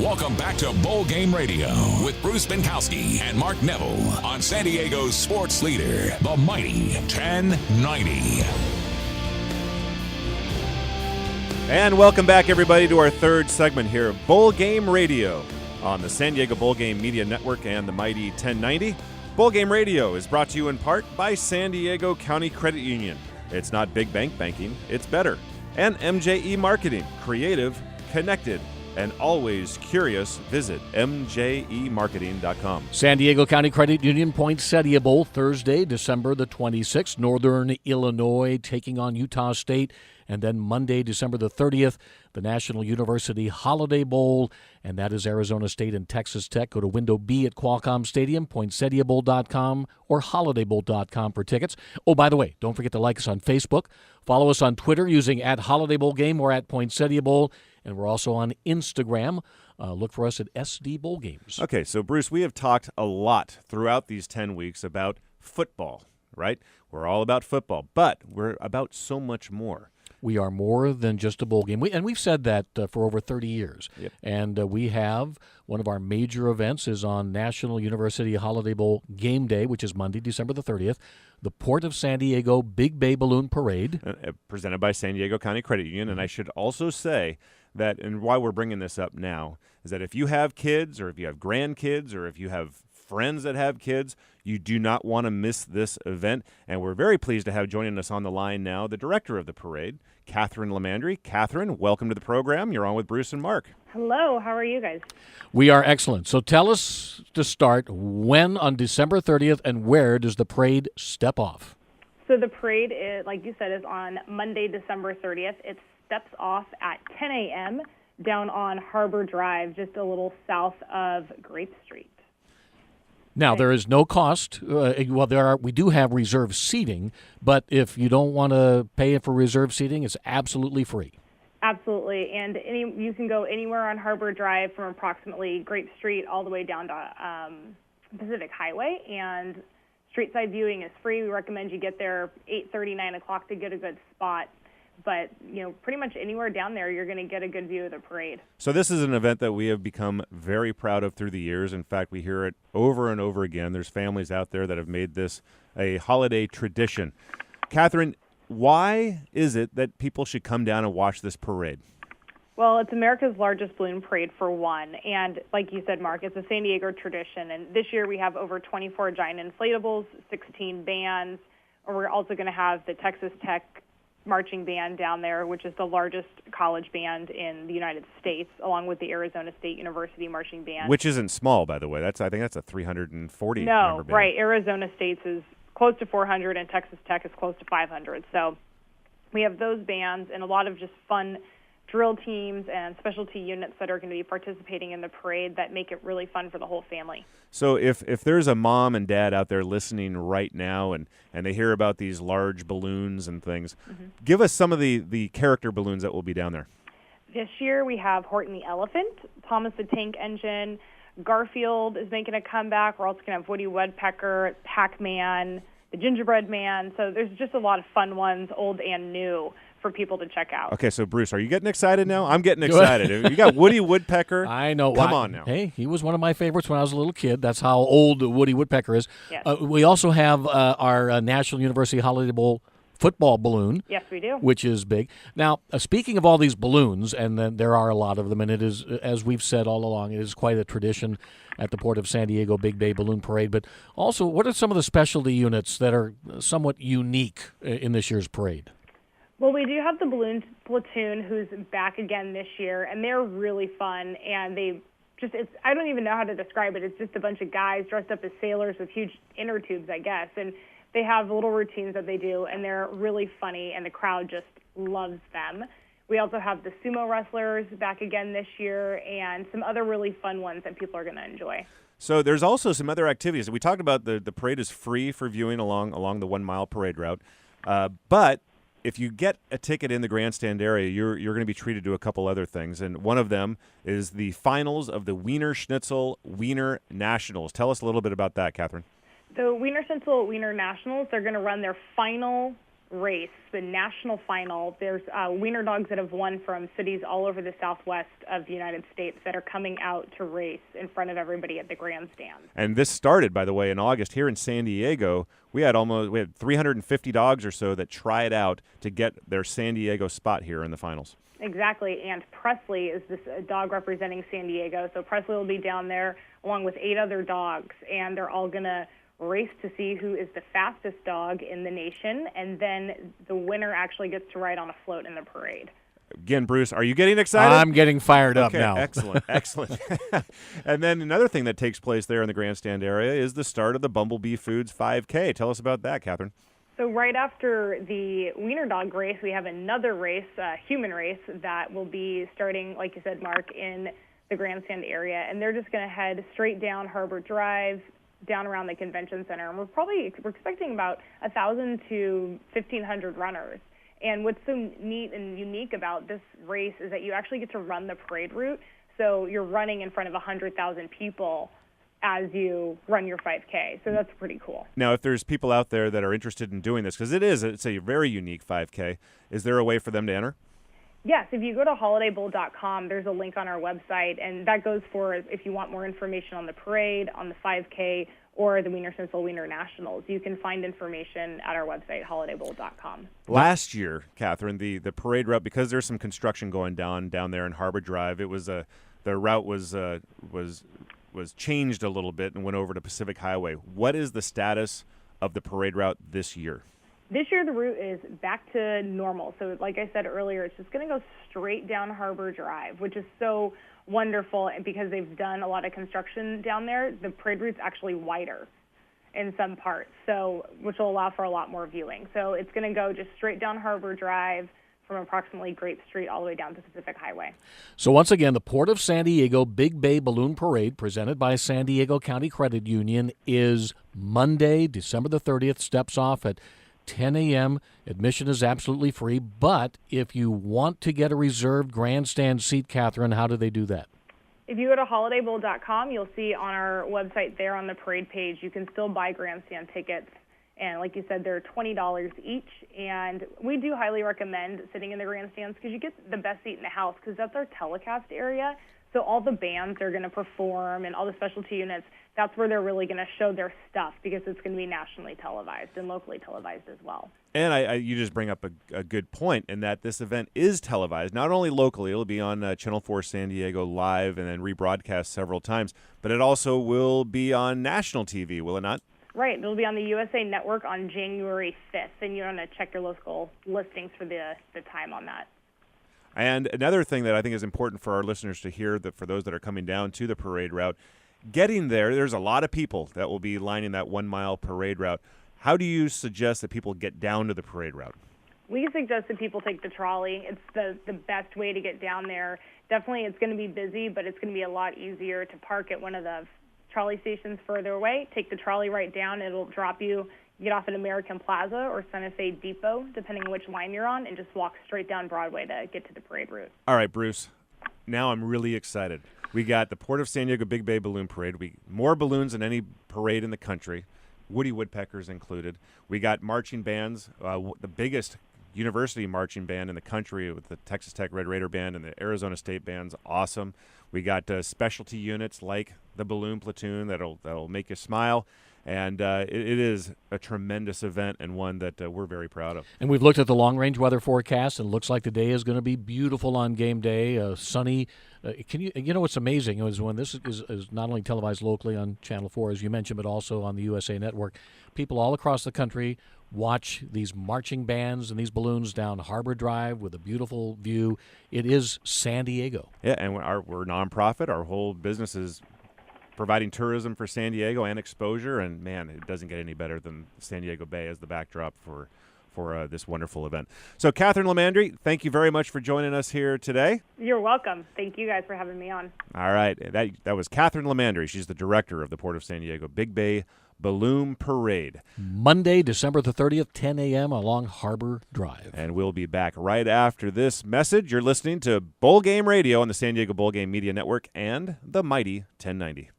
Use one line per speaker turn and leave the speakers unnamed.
Welcome back to Bowl Game Radio with Bruce Binkowski and Mark Neville on San Diego's sports leader, the mighty 1090.
And welcome back, everybody, to our third segment here of Bowl Game Radio on the San Diego Bowl Game Media Network and the mighty 1090. Bowl Game Radio is brought to you in part by San Diego County Credit Union. It's not big bank banking, it's better. And MJE Marketing, creative, connected, and always curious. Visit mjemarketing.com.
San Diego County Credit Union Poinsettia Bowl, Thursday, December the 26th. Northern Illinois taking on Utah State. And then Monday, December the 30th, the National University Holiday Bowl, and that is Arizona State and Texas Tech. Go to Window B at Qualcomm Stadium, poinsettiabowl.com, or holidaybowl.com for tickets. Oh, by the way, don't forget to like us on Facebook. Follow us on Twitter using @HolidayBowlGame or @PoinsettiaBowl. And we're also on Instagram. Look for us at SD Bowl Games.
Okay, so Bruce, we have talked a lot throughout these 10 weeks about football, right? We're all about football, but we're about so much more.
We are more than just a bowl game. We've said that for over 30 years.
Yep.
And we have one of our major events is on National University Holiday Bowl Game Day, which is Monday, December the 30th. The Port of San Diego Big Bay Balloon Parade.
Presented by San Diego County Credit Union. And I should also say that, and why we're bringing this up now, is that if you have kids or if you have grandkids or if you have friends that have kids, you do not want to miss this event. And we're very pleased to have joining us on the line now the director of the parade, Katharine LiMandri. Katharine, welcome to the program. You're on with Bruce and Mark.
Hello. How are you guys?
We are excellent. So tell us to start, when on December 30th and where does the parade step off?
So the parade, is, like you said, is on Monday, December 30th. It steps off at 10 a.m. down on Harbor Drive, just a little south of Grape Street.
Now, there is no cost. We do have reserved seating, but if you don't want to pay for reserved seating, it's absolutely free.
Absolutely, and you can go anywhere on Harbor Drive from approximately Grape Street all the way down to Pacific Highway, and street side viewing is free. We recommend you get there 8:30, 9 o'clock to get a good spot. But, pretty much anywhere down there, you're going to get a good view of the parade.
So this is an event that we have become very proud of through the years. In fact, we hear it over and over again. There's families out there that have made this a holiday tradition. Katharine, why is it that people should come down and watch this parade?
Well, it's America's largest balloon parade, for one. And like you said, Mark, it's a San Diego tradition. And this year we have over 24 giant inflatables, 16 bands. And we're also going to have the Texas Tech marching band down there, which is the largest college band in the United States, along with the Arizona State University marching band.
Which isn't small, by the way. I think that's a 340
No,
member band.
Right. Arizona State's is close to 400, and Texas Tech is close to 500. So we have those bands and a lot of just fun drill teams and specialty units that are going to be participating in the parade that make it really fun for the whole family.
So if there's a mom and dad out there listening right now and they hear about these large balloons and things, give us some of the character balloons that will be down there.
This year we have Horton the Elephant, Thomas the Tank Engine, Garfield is making a comeback. We're also going to have Woody Woodpecker, Pac-Man, the Gingerbread Man. So there's just a lot of fun ones, old and new, for people to check out.
Okay, so Bruce, are you getting excited now? I'm getting excited. You got Woody Woodpecker.
I know.
Come on now.
Hey, he was one of my favorites when I was a little kid. That's how old Woody Woodpecker is.
Yes.
We also have our National University Holiday Bowl football balloon.
Yes, we do.
Which is big. Now, speaking of all these balloons, and then there are a lot of them, and it is, as we've said all along, it is quite a tradition at the Port of San Diego Big Bay Balloon Parade. But also, what are some of the specialty units that are somewhat unique in this year's parade?
Well, we do have the Balloon Platoon, who's back again this year, and they're really fun, and I don't even know how to describe it. It's just a bunch of guys dressed up as sailors with huge inner tubes, I guess, and they have little routines that they do, and they're really funny, and the crowd just loves them. We also have the sumo wrestlers back again this year, and some other really fun ones that people are going to enjoy.
So there's also some other activities. We talked about the parade is free for viewing along the 1 mile parade route, but if you get a ticket in the grandstand area, you're going to be treated to a couple other things, and one of them is the finals of the Wiener Schnitzel Wiener Nationals. Tell us a little bit about that, Katharine.
The Wiener Schnitzel Wiener Nationals, they're going to run their final race, the national final. There's wiener dogs that have won from cities all over the southwest of the United States that are coming out to race in front of everybody at the grandstand.
And this started, by the way, in August here in San Diego. We had 350 dogs or so that tried out to get their San Diego spot here in the finals.
Exactly, and Presley is this dog representing San Diego. So Presley will be down there along with 8 other dogs, and they're all going to race to see who is the fastest dog in the nation, and then the winner actually gets to ride on a float in the parade.
Again, Bruce, are you getting excited?
I'm getting fired up now.
Excellent, excellent. And then another thing that takes place there in the grandstand area is the start of the Bumblebee Foods 5K. Tell us about that, Katharine.
So right after the wiener dog race, we have another race, a human race, that will be starting, like you said, Mark, in the grandstand area, and they're just going to head straight down Harbor Drive, down around the convention center, and we're expecting about 1,000 to 1,500 runners. And what's so neat and unique about this race is that you actually get to run the parade route, so you're running in front of 100,000 people as you run your 5K, so that's pretty cool.
Now, if there's people out there that are interested in doing this, because it's a very unique 5K, is there a way for them to enter?
Yes, if you go to holidaybowl.com, there's a link on our website, and that goes for if you want more information on the parade, on the 5K, or the Wiener Schnitzel Wiener Nationals. You can find information at our website, holidaybowl.com.
Last year, Katharine, the parade route, because there's some construction going down there in Harbor Drive, it was the route was changed a little bit and went over to Pacific Highway. What is the status of the parade route this year?
This year, the route is back to normal. So like I said earlier, it's just going to go straight down Harbor Drive, which is so wonderful. And because they've done a lot of construction down there, the parade route's actually wider in some parts, so which will allow for a lot more viewing. So it's going to go just straight down Harbor Drive from approximately Grape Street all the way down to Pacific Highway.
So once again, the Port of San Diego Big Bay Balloon Parade, presented by San Diego County Credit Union, is Monday, December the 30th, steps off at 10 a.m. Admission is absolutely free, but if you want to get a reserved grandstand seat, Katharine, how do they do that?
If you go to holidaybowl.com, you'll see on our website there on the parade page, you can still buy grandstand tickets. And like you said, they're $20 each. And we do highly recommend sitting in the grandstands because you get the best seat in the house because that's our telecast area. So all the bands are going to perform and all the specialty units, that's where they're really going to show their stuff because it's going to be nationally televised and locally televised as well.
And you just bring up a good point in that this event is televised, not only locally. It'll be on Channel 4 San Diego live and then rebroadcast several times, but it also will be on national TV, will it not?
Right. It'll be on the USA Network on January 5th, and you want to check your local listings for the time on that.
And another thing that I think is important for our listeners to hear, that for those that are coming down to the parade route, getting there's a lot of people that will be lining that 1 mile parade route. How do you suggest that people get down to the parade route?
We suggest that people take the trolley. It's the best way to get down there. Definitely it's going to be busy, but it's going to be a lot easier to park at one of the trolley stations further away. Take the trolley right down. It'll drop you. Get off at American Plaza or Santa Fe Depot, depending on which line you're on, and just walk straight down Broadway to get to the parade route.
All right, Bruce. Now I'm really excited. We got the Port of San Diego Big Bay Balloon Parade. More balloons than any parade in the country, Woody Woodpeckers included. We got marching bands, the biggest university marching band in the country with the Texas Tech Red Raider Band and the Arizona State Band's awesome. We got specialty units like the Balloon Platoon that'll make you smile. And it is a tremendous event and one that we're very proud of.
And we've looked at the long-range weather forecast, and it looks like the day is going to be beautiful on game day, sunny. You know what's amazing is when this is not only televised locally on Channel 4, as you mentioned, but also on the USA Network, people all across the country watch these marching bands and these balloons down Harbor Drive with a beautiful view. It is San Diego.
Yeah, and we're a nonprofit. Our whole business is providing tourism for San Diego and exposure, and man, it doesn't get any better than San Diego Bay as the backdrop for this wonderful event. So, Katharine LiMandri, thank you very much for joining us here today.
You're welcome. Thank you guys for having me on.
All right, that was Katharine LiMandri. She's the director of the Port of San Diego Big Bay Balloon Parade.
Monday, December the 30th, 10 a.m. along Harbor Drive.
And we'll be back right after this message. You're listening to Bowl Game Radio on the San Diego Bowl Game Media Network and the Mighty 1090.